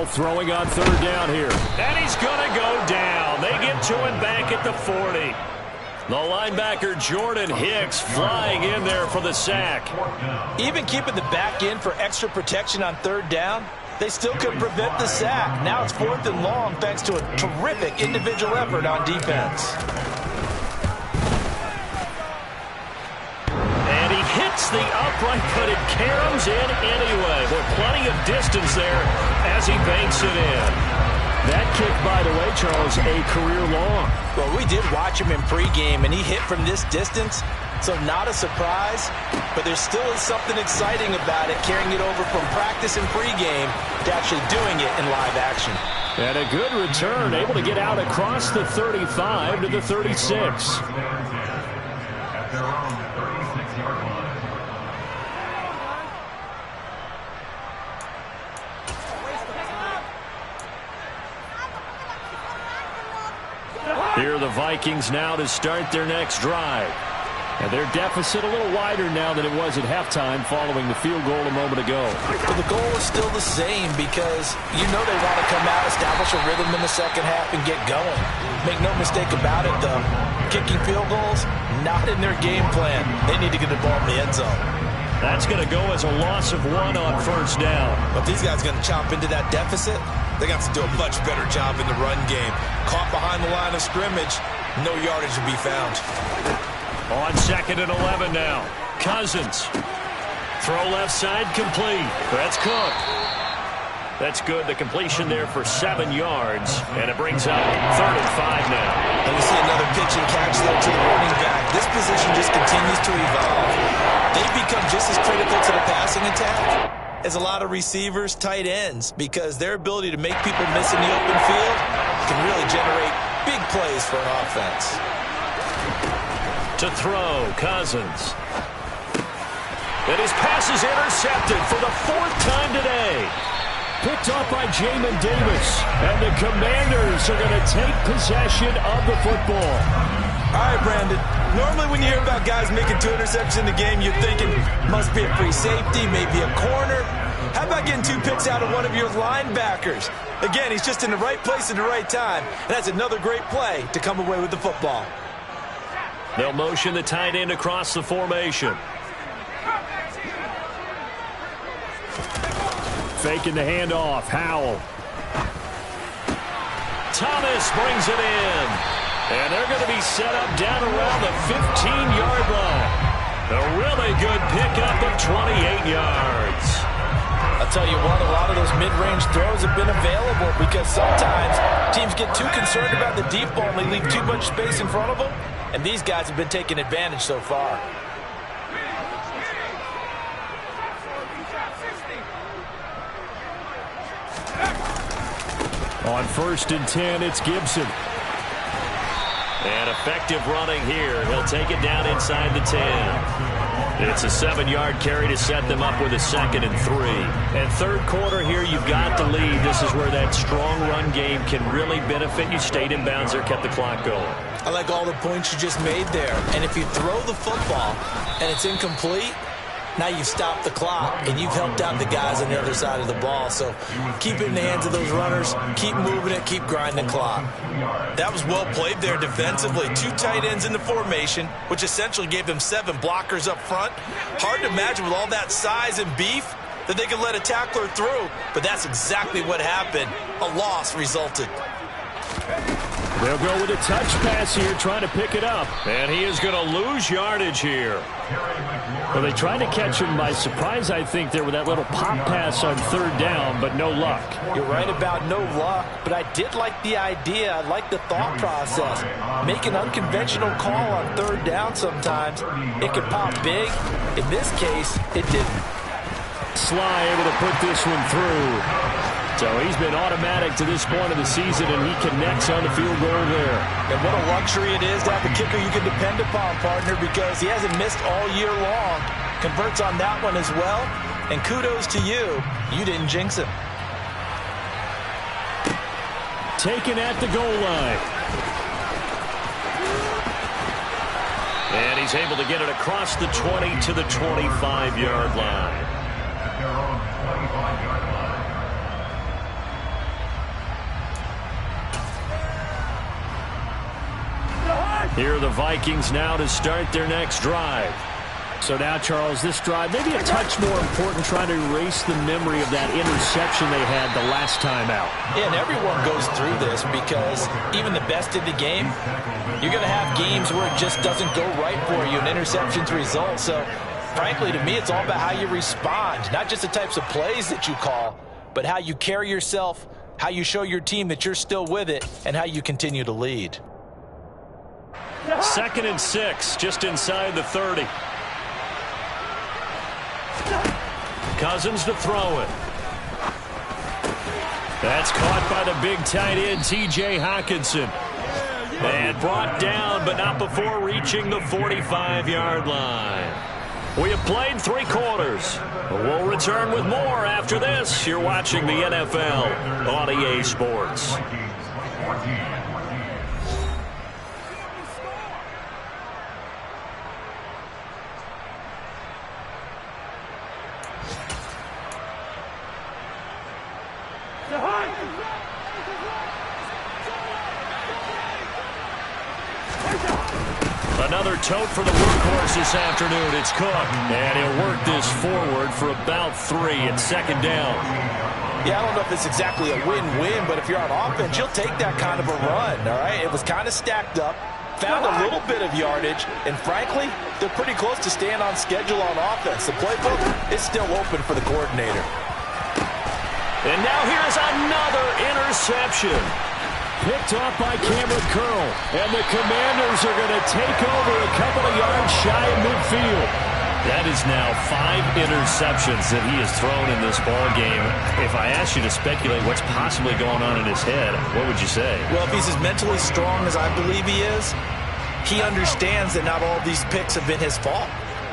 Howell throwing on third down here. And he's going to go down. They get to him back at the 40. The linebacker Jordan Hicks flying in there for the sack. Even keeping the back in for extra protection on third down, they still could prevent the sack. Now it's 4th and long thanks to a terrific individual effort on defense. And he hits the upright, but it caroms in anyway. With plenty of distance there as he banks it in. That kick, by the way, Charles, a career long. Well, we did watch him in pregame, and he hit from this distance, so not a surprise. But there still is something exciting about it, carrying it over from practice and pregame to actually doing it in live action. And a good return, able to get out across the 35 to the 36. Here are the Vikings now to start their next drive. And their deficit a little wider now than it was at halftime following the field goal a moment ago. But the goal is still the same because you know they want to come out, establish a rhythm in the second half, and get going. Make no mistake about it, though. Kicking field goals, not in their game plan. They need to get the ball in the end zone. That's going to go as a loss of 1 on first down. But these guys are going to chop into that deficit. They got to do a much better job in the run game. Caught behind the line of scrimmage, no yardage to be found. On 2nd and 11 now. Cousins. Throw left side complete. That's Cook. That's good. The completion there for 7 yards. And it brings up 3rd and 5 now. And we see another pitch and catch there to the running back. This position just continues to evolve. They've become just as critical to the passing attack as a lot of receivers, tight ends, because their ability to make people miss in the open field can really generate big plays for an offense. To throw, Cousins. And his pass is intercepted for the 4th time today. Picked up by Jamin Davis. And the Commanders are going to take possession of the football. All right, Brandon. Normally when you hear about guys making 2 interceptions in the game, you're thinking must be a free safety, maybe a corner. How about getting 2 picks out of one of your linebackers? Again, he's just in the right place at the right time. And that's another great play to come away with the football. They'll motion the tight end across the formation. Faking the handoff. Howell. Thomas brings it in. And they're going to be set up down around the 15-yard line. A really good pickup of 28 yards. I'll tell you what, a lot of those mid-range throws have been available because sometimes teams get too concerned about the deep ball and they leave too much space in front of them, and these guys have been taking advantage so far. On 1st and 10, it's Gibson. And effective running here. He'll take it down inside the 10. It's a 7-yard carry to set them up with a 2nd and 3. And 3rd quarter here, you've got the lead. This is where that strong run game can really benefit you. Stayed in bounds there, kept the clock going. I like all the points you just made there. And if you throw the football and it's incomplete, now you've stopped the clock and you've helped out the guys on the other side of the ball. So keep it in the hands of those runners, keep moving it, keep grinding the clock. That was well played there defensively. 2 tight ends in the formation, which essentially gave them 7 blockers up front. Hard to imagine with all that size and beef that they could let a tackler through, but that's exactly what happened. A loss resulted. They'll go with a touch pass here, trying to pick it up. And he is going to lose yardage here. Well, they tried to catch him by surprise, I think, there with that little pop pass on 3rd down, but no luck. You're right about no luck, but I did like the idea. I like the thought process. Make an unconventional call on 3rd down sometimes. It could pop big. In this case, it didn't. Sly able to put this one through. So he's been automatic to this point of the season, and he connects on the field goal there. And what a luxury it is to have a kicker you can depend upon, partner, because he hasn't missed all year long. Converts on that one as well, and kudos to you. You didn't jinx him. Taken at the goal line. And he's able to get it across the 20 to the 25-yard line. Here are the Vikings now to start their next drive. So now, Charles, this drive maybe a touch more important, trying to erase the memory of that interception they had the last time out. Yeah, and everyone goes through this because even the best in the game, you're going to have games where it just doesn't go right for you, and interceptions result. So, frankly, to me, it's all about how you respond, not just the types of plays that you call, but how you carry yourself, how you show your team that you're still with it, and how you continue to lead. 2nd and 6, just inside the 30. Cousins to throw it. That's caught by the big tight end, T.J. Hockenson. And brought down, but not before reaching the 45-yard line. We have played 3 quarters. We'll return with more after this. You're watching the NFL on EA Sports. Another tote for the workhorse this afternoon. It's Cook. And he'll work this forward for about 3. It's 2nd down. Yeah, I don't know if it's exactly a win-win, but if you're on offense, you'll take that kind of a run, all right? It was kind of stacked up, found a little bit of yardage, and frankly, they're pretty close to staying on schedule on offense. The playbook is still open for the coordinator. And now here's another interception. Picked off by Cameron Curl. And the Commanders are going to take over a couple of yards shy of midfield. That is now 5 interceptions that he has thrown in this ball game. If I asked you to speculate what's possibly going on in his head, what would you say? Well, if he's as mentally strong as I believe he is, he understands that not all of these picks have been his fault.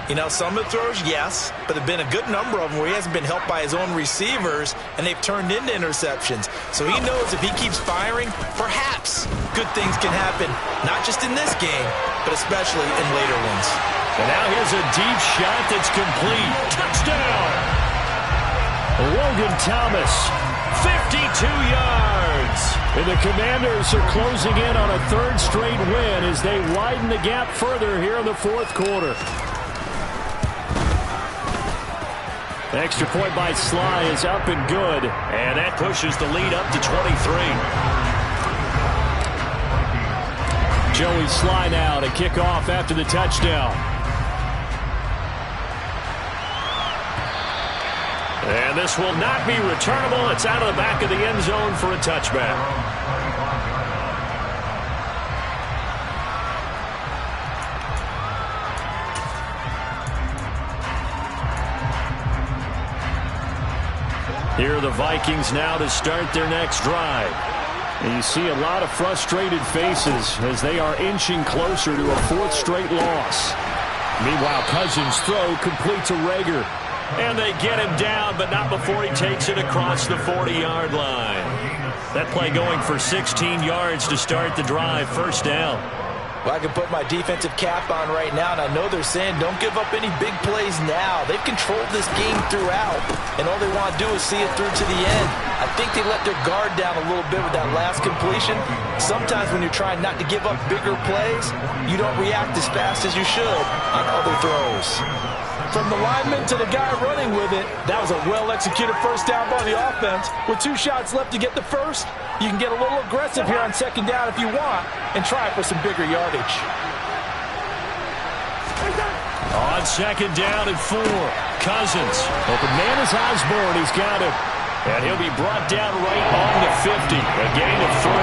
You know, some of the throws, yes, but there have been a good number of them where he hasn't been helped by his own receivers, and they've turned into interceptions. So he knows if he keeps firing, perhaps good things can happen, not just in this game, but especially in later ones. And now here's a deep shot that's complete. Touchdown! Logan Thomas, 52 yards. And the Commanders are closing in on a 3rd straight win as they widen the gap further here in the 4th quarter. Extra point by Sly is up and good, and that pushes the lead up to 23. Joey Sly now to kick off after the touchdown. And this will not be returnable. It's out of the back of the end zone for a touchback. Here are the Vikings now to start their next drive. And you see a lot of frustrated faces as they are inching closer to a 4th straight loss. Meanwhile, Cousins' throw complete to Rager. And they get him down, but not before he takes it across the 40-yard line. That play going for 16 yards to start the drive. 1st down. Well, I can put my defensive cap on right now, and I know they're saying don't give up any big plays now. They've controlled this game throughout, and all they want to do is see it through to the end. I think they let their guard down a little bit with that last completion. Sometimes when you're trying not to give up bigger plays, you don't react as fast as you should on other throws. From the lineman to the guy running with it, that was a well-executed 1st down by the offense. With 2 shots left to get the 1st, you can get a little aggressive here on 2nd down if you want and try for some bigger yardage. On 2nd down and 4, Cousins. Open man is Osborne. He's got him. And he'll be brought down right on the 50. A gain of 3.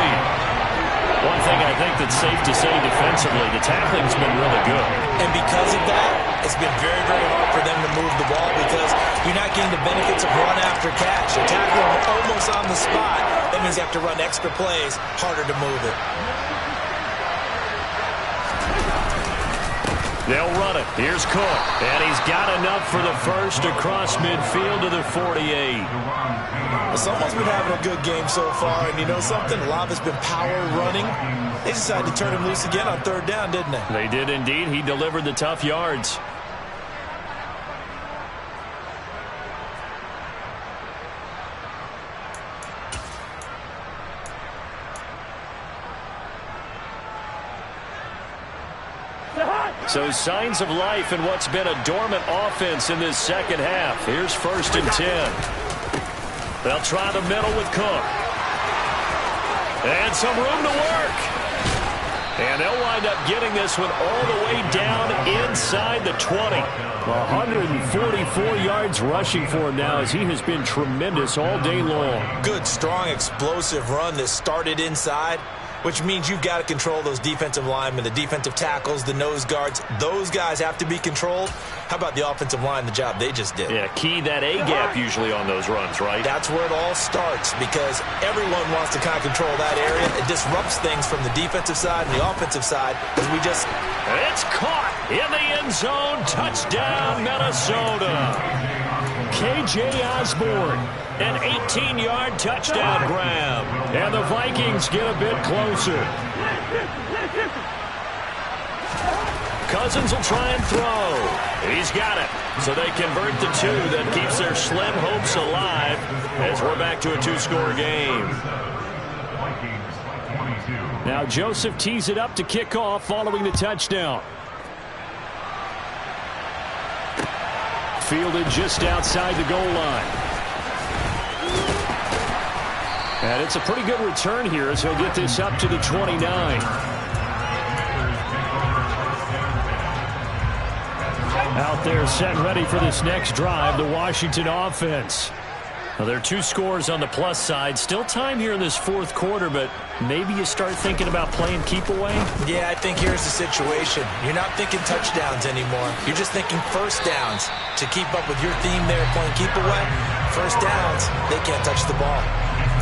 One thing I think that's safe to say defensively, the tackling's been really good. And because of that, it's been very, very hard for them to move the ball because you're not getting the benefits of run after catch. You're tackling them almost on the spot. That means you have to run extra plays, harder to move it. They'll run it. Here's Cook. And he's got enough for the 1st across midfield to the 48. Someone's been having a good game so far, and you know something? A lot of it's been power running. They decided to turn him loose again on 3rd down, didn't they? They did indeed. He delivered the tough yards. So signs of life in what's been a dormant offense in this second half. Here's 1st and 10. They'll try the middle with Cook. And some room to work. And they'll wind up getting this one all the way down inside the 20. 144 yards rushing for him now as he has been tremendous all day long. Good, strong, explosive run that started inside, which means you've got to control those defensive linemen, the defensive tackles, the nose guards. Those guys have to be controlled. How about the offensive line, the job they just did? Yeah, key that A-gap usually on those runs, right? That's where it all starts because everyone wants to kind of control that area. It disrupts things from the defensive side and the offensive side as we just... It's caught in the end zone. Touchdown, Minnesota. K.J. Osborne, an 18-yard touchdown grab. And the Vikings get a bit closer. Cousins will try and throw. He's got it. So they convert the 2 that keeps their slim hopes alive as we're back to a 2-score game. Now Joseph tees it up to kick off following the touchdown. Fielded just outside the goal line. And it's a pretty good return here as he'll get this up to the 29. Out there set and ready for this next drive, the Washington offense. Well, there are 2 scores on the plus side. Still time here in this 4th quarter, but maybe you start thinking about playing keep away? Yeah, I think here's the situation. You're not thinking touchdowns anymore. You're just thinking first downs. To keep up with your theme there, playing keep away, first downs, they can't touch the ball.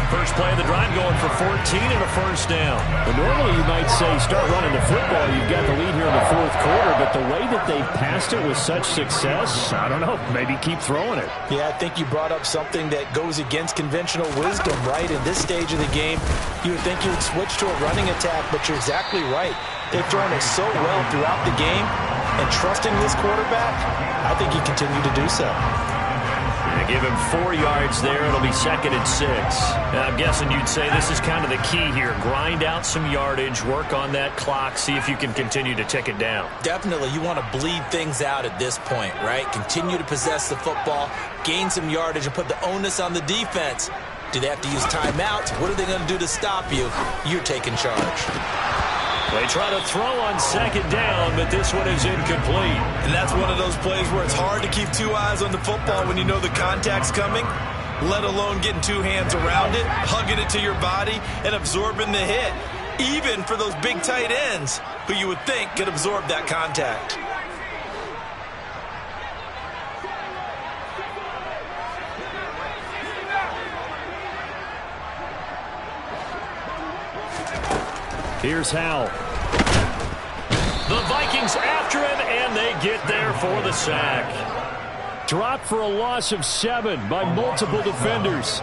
First play of the drive going for 14 and a first down. But normally you might say start running the football. You've got the lead here in the 4th quarter, but the way that they passed it with such success, I don't know, maybe keep throwing it. Yeah, I think you brought up something that goes against conventional wisdom, right? In this stage of the game, you would think you would switch to a running attack, but you're exactly right. They've thrown it so well throughout the game, and trusting this quarterback, I think you continue to do so. They give him 4 yards there. It'll be 2nd and 6. And I'm guessing you'd say this is kind of the key here. Grind out some yardage, work on that clock, see if you can continue to tick it down. Definitely. You want to bleed things out at this point, right? Continue to possess the football, gain some yardage, and put the onus on the defense. Do they have to use timeouts? What are they going to do to stop you? You're taking charge. They try to throw on 2nd down, but this one is incomplete. And that's one of those plays where it's hard to keep 2 eyes on the football when you know the contact's coming, let alone getting 2 hands around it, hugging it to your body, and absorbing the hit, even for those big tight ends who you would think could absorb that contact. Here's Howell. The Vikings after him, and they get there for the sack. Dropped for a loss of 7 by multiple defenders.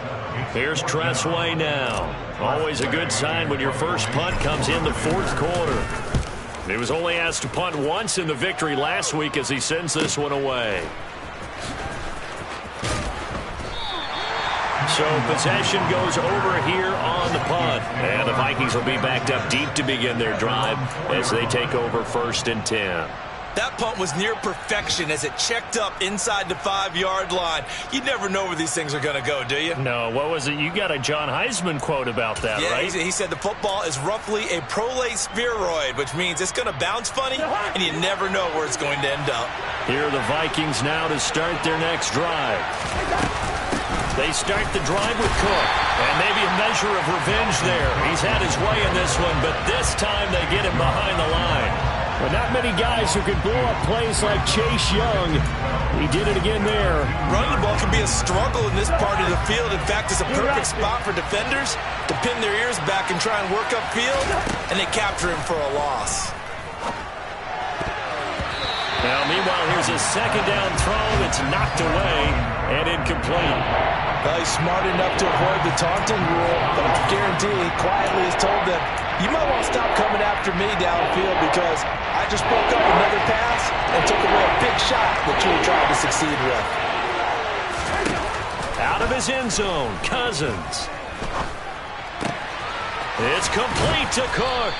Here's Tressway now. Always a good sign when your first punt comes in the 4th quarter. He was only asked to punt once in the victory last week as he sends this one away. So possession goes over here on the punt. And the Vikings will be backed up deep to begin their drive as they take over 1st and 10. That punt was near perfection as it checked up inside the 5-yard line. You never know where these things are going to go, do you? No, what was it? You got a John Heisman quote about that, right? Yeah, he said the football is roughly a prolate spheroid, which means it's going to bounce funny, and you never know where it's going to end up. Here are the Vikings now to start their next drive. They start the drive with Cook, and maybe a measure of revenge there. He's had his way in this one, but this time they get him behind the line. Well, not many guys who can blow up plays like Chase Young. He did it again there. Running the ball can be a struggle in this part of the field. In fact, it's a perfect spot for defenders to pin their ears back and try and work upfield, and they capture him for a loss. Now, meanwhile, here's a 2nd down throw that's knocked away and incomplete. Well, he's smart enough to avoid the taunting rule, but I guarantee he quietly has told them, you might want to stop coming after me downfield because I just broke up another pass and took away a big shot that you were trying to succeed with. Out of his end zone, Cousins. It's complete to Cook.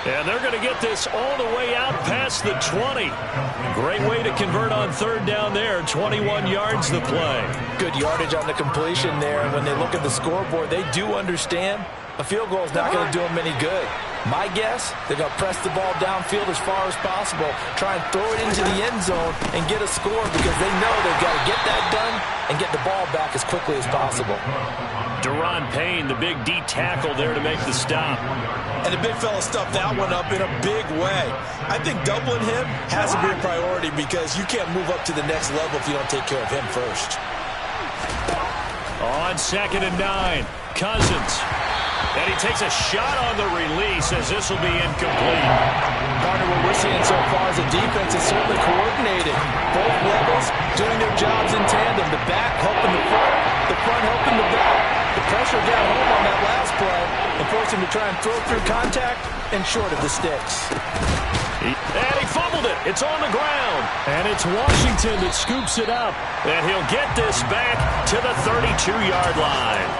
And they're going to get this all the way out past the 20. Great way to convert on third down there. 21 yards the play. Good yardage on the completion there. And when they look at the scoreboard, they do understand a field goal is not going to do them any good. My guess, they're going to press the ball downfield as far as possible, try and throw it into the end zone and get a score because they know they've got to get that done and get the ball back as quickly as possible. Deron Payne, the big D tackle there to make the stop. And the big fella stuffed that one up in a big way. I think doubling him has to be a priority because you can't move up to the next level if you don't take care of him first. On 2nd and 9, Cousins. And he takes a shot on the release as this will be incomplete. Partner, what we're seeing so far is a defense is certainly coordinated. Both levels doing their jobs in tandem. The back helping the front helping the back. The pressure got home on that last play and forced him to try and throw through contact and short of the sticks. And he fumbled it. It's on the ground. And it's Washington that scoops it up. And he'll get this back to the 32-yard line.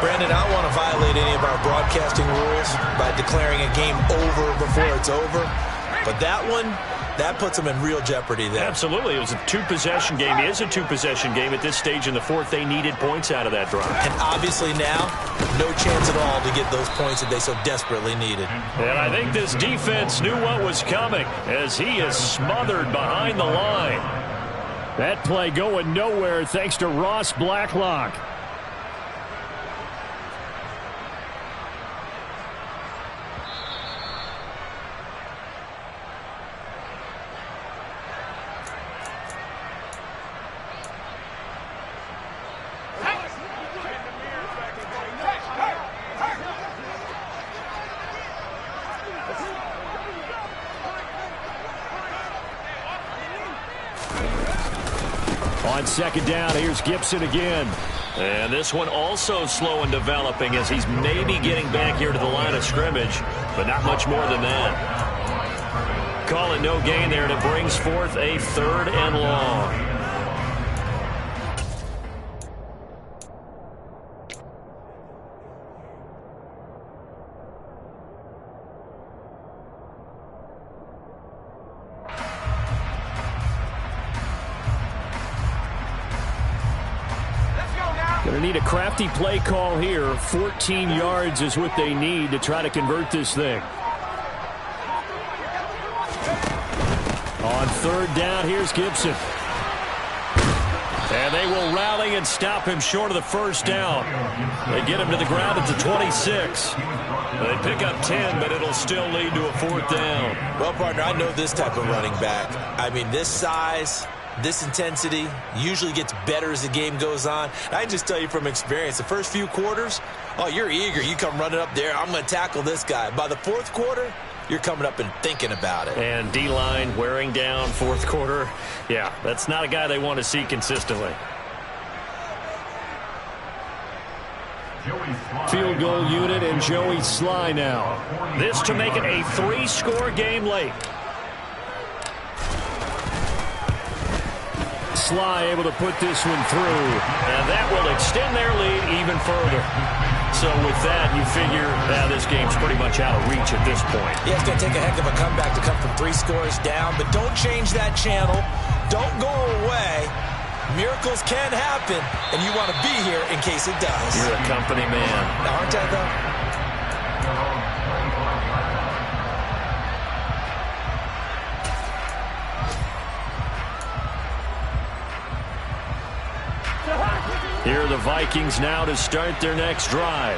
Brandon, I don't want to violate any of our broadcasting rules by declaring a game over before it's over. But that one, that puts them in real jeopardy there. Absolutely. It was a two-possession game. It is a two-possession game at this stage in the fourth. They needed points out of that drive. And obviously now, no chance at all to get those points that they so desperately needed. And I think this defense knew what was coming as he is smothered behind the line. That play going nowhere thanks to Ross Blacklock. On 2nd down, here's Gibson again. And this one also slow in developing as he's maybe getting back here to the line of scrimmage, but not much more than that. Call it no gain there, and it brings forth a 3rd and long. Going to need a crafty play call here. 14 yards is what they need to try to convert this thing. On 3rd down, here's Gibson. And they will rally and stop him short of the 1st down. They get him to the ground at the 26. They pick up 10, but it'll still lead to a 4th down. Well, partner, I know this type of running back. I mean, this size, this intensity usually gets better as the game goes on. I can just tell you from experience, the first few quarters, oh, you're eager. You come running up there, I'm going to tackle this guy. By the 4th quarter, you're coming up and thinking about it. And D-line wearing down 4th quarter. Yeah, that's not a guy they want to see consistently. Field goal unit and Joey Sly now. This to make it a 3-score game late. Sly able to put this one through, and that will extend their lead even further. So with that, you figure this game's pretty much out of reach at this point. Yeah, it's going to take a heck of a comeback to come from 3 scores down, but don't change that channel. Don't go away. Miracles can happen, and you want to be here in case it does. You're a company man. Aren't I, though? Here are the Vikings now to start their next drive.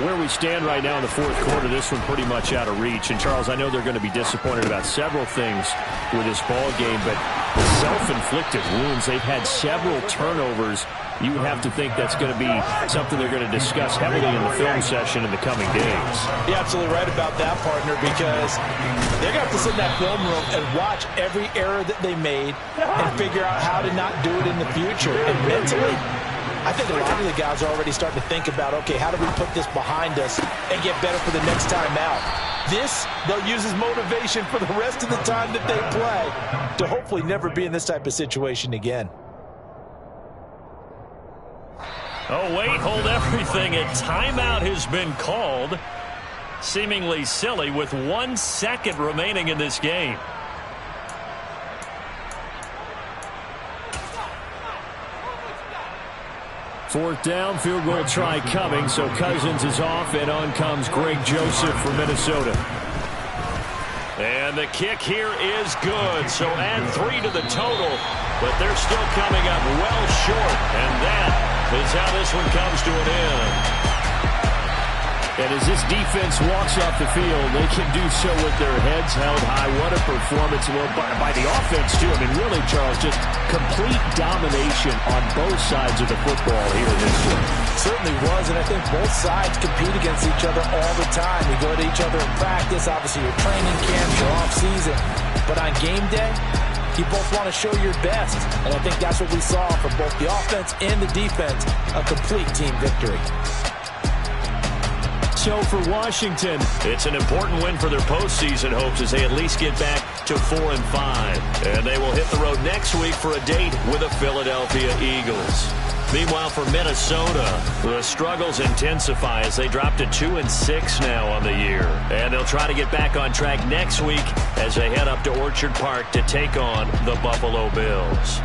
Where we stand right now in the 4th quarter, this one pretty much out of reach. And, Charles, I know they're going to be disappointed about several things with this ball game, but self-inflicted wounds, they've had several turnovers. You would have to think that's going to be something they're going to discuss heavily in the film session in the coming days. You're absolutely right about that, partner, because they're going to have to sit in that film room and watch every error that they made and figure out how to not do it in the future. And mentally, I think a lot of the guys are already starting to think about, okay, how do we put this behind us and get better for the next time out? This, they'll use as motivation for the rest of the time that they play to hopefully never be in this type of situation again. Oh, wait, hold everything. A timeout has been called. seemingly silly with 1 second remaining in this game. Fourth down, field goal try coming, so Cousins is off, and on comes Greg Joseph for Minnesota. And the kick here is good, so add 3 to the total, but they're still coming up well short, and that is how this one comes to an end. And as this defense walks off the field, they can do so with their heads held high. What a performance by the offense, too. I mean, really, Charles, just complete domination on both sides of the football here in this one. Certainly was, and I think both sides compete against each other all the time. You go to each other in practice, obviously your training camps, your off-season. But on game day, you both want to show your best. And I think that's what we saw from both the offense and the defense, a complete team victory. So for Washington, it's an important win for their postseason hopes as they at least get back to 4-5. And they will hit the road next week for a date with the Philadelphia Eagles. Meanwhile, for Minnesota, the struggles intensify as they drop to 2-6 now on the year. And they'll try to get back on track next week as they head up to Orchard Park to take on the Buffalo Bills.